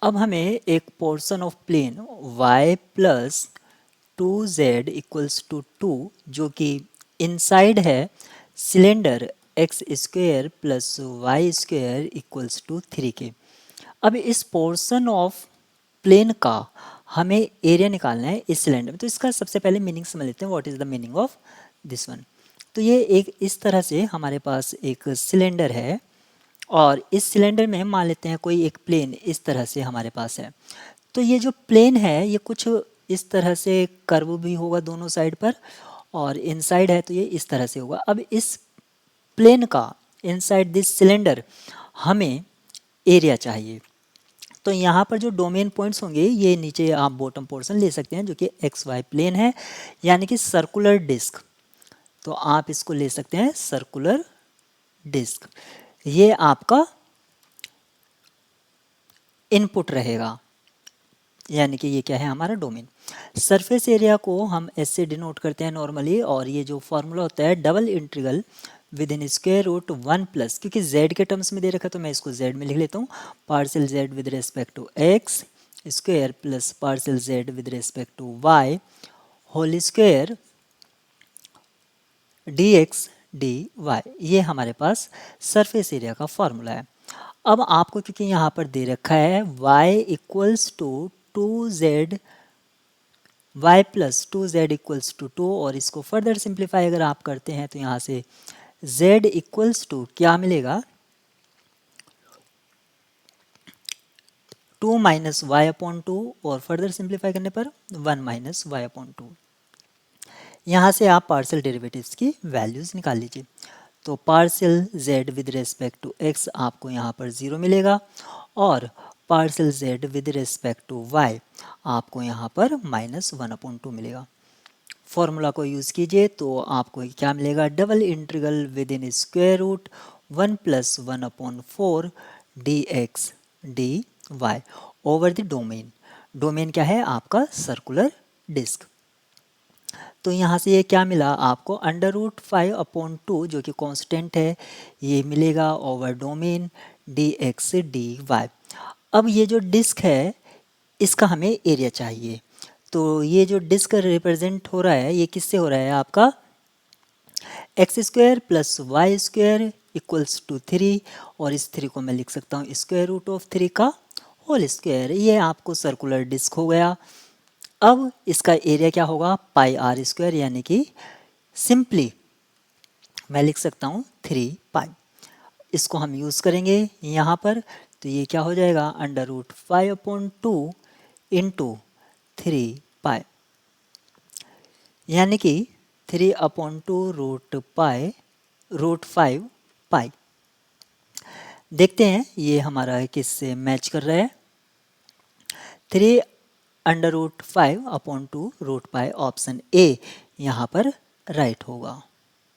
अब हमें एक portion of plane y plus 2z equals to 2 जो कि इनसाइड है cylinder x square plus y square equals to 3 के। अब इस पोर्शन ऑफ प्लेन का हमें एरिया निकालना है इस सिलेंडर में। तो इसका सबसे पहले मीनिंग समझ लेते हैं, what is the meaning of this one. तो ये एक इस तरह से हमारे पास एक सिलेंडर है और इस सिलेंडर में मान लेते हैं कोई एक प्लेन इस तरह से हमारे पास है। तो ये जो प्लेन है ये कुछ इस तरह से कर्व भी होगा दोनों साइड पर और इनसाइड है तो ये इस तरह से होगा। अब इस प्लेन का इनसाइड दिस सिलेंडर हमें एरिया चाहिए। तो यहाँ पर जो डोमेन पॉइंट्स होंगे ये नीचे आप बॉटम पोर्शन ले सकते हैं जो कि एक्स वाई प्लेन है यानी कि सर्कुलर डिस्क। तो आप इसको ले सकते हैं सर्कुलर डिस्क। ये आपका इनपुट रहेगा यानी कि ये क्या है हमारा डोमेन। सरफेस एरिया को हम एस से डिनोट करते हैं नॉर्मली और ये जो फॉर्मूला होता है double integral within square root 1 plus, क्योंकि z के टर्म्स में दे रखा है तो मैं इसको z में लिख लेता हूँ, partial z with respect to x square plus partial z with respect to y whole square dx dy। ये हमारे पास सरफेस एरिया का फॉर्मूला है। अब आपको क्योंकि यहाँ पर दे रखा है y equals to 2z y plus 2z equals to 2 और इसको फर्दर सिंप्लीफाई अगर आप करते हैं तो यहाँ से z इक्वल्स टू क्या मिलेगा 2 माइनस वाई अपॉन 2 और फर्दर सिंप्लीफाई करने पर 1 माइनस वाई अपॉन 2। यहाँ से आप पार्शियल डेरिवेटिव्स की वैल्यूज़ निकाल लीजिए। तो partial z with respect to x आपको यहाँ पर 0 मिलेगा और partial z with respect to y आपको यहाँ पर माइनस 1 अपॉन 2 मिलेगा। फॉर्मूला को यूज़ कीजिए तो आपको क्या मिलेगा double integral within square root 1 plus 1 upon 4 dx dy over the domain. Domain क्या है आपका सर्कुलर डिस्क। तो यहाँ से ये क्या मिला आपको अंडर रूट 5 अपॉन 2 जो कि कांस्टेंट है ये मिलेगा ओवर डोमेन dx dy। अब ये जो डिस्क है इसका हमें एरिया चाहिए। तो ये जो डिस्क रिप्रेजेंट हो रहा है ये किससे हो रहा है आपका x square plus y square equals to 3 और इस 3 को मैं लिख सकता हूँ स्क्वायर रूट ऑफ 3 का होल स्क्वायर। ये आपको सर्कुलर डिस्क हो गया। अब इसका एरिया क्या होगा पाई आर स्क्वायर यानी कि सिंपली मैं लिख सकता हूँ 3 पाई। इसको हम यूज़ करेंगे यहाँ पर तो ये क्या हो जाएगा अंडर रूट 5 अपॉन 2 इंटू 3 पाई यानी कि 3 अपॉन 2 रूट 5 पाई। देखते हैं ये हमारा किससे मैच कर रहा है। 3 under root 5 upon 2 root pi option A यहाँ पर राइट होगा।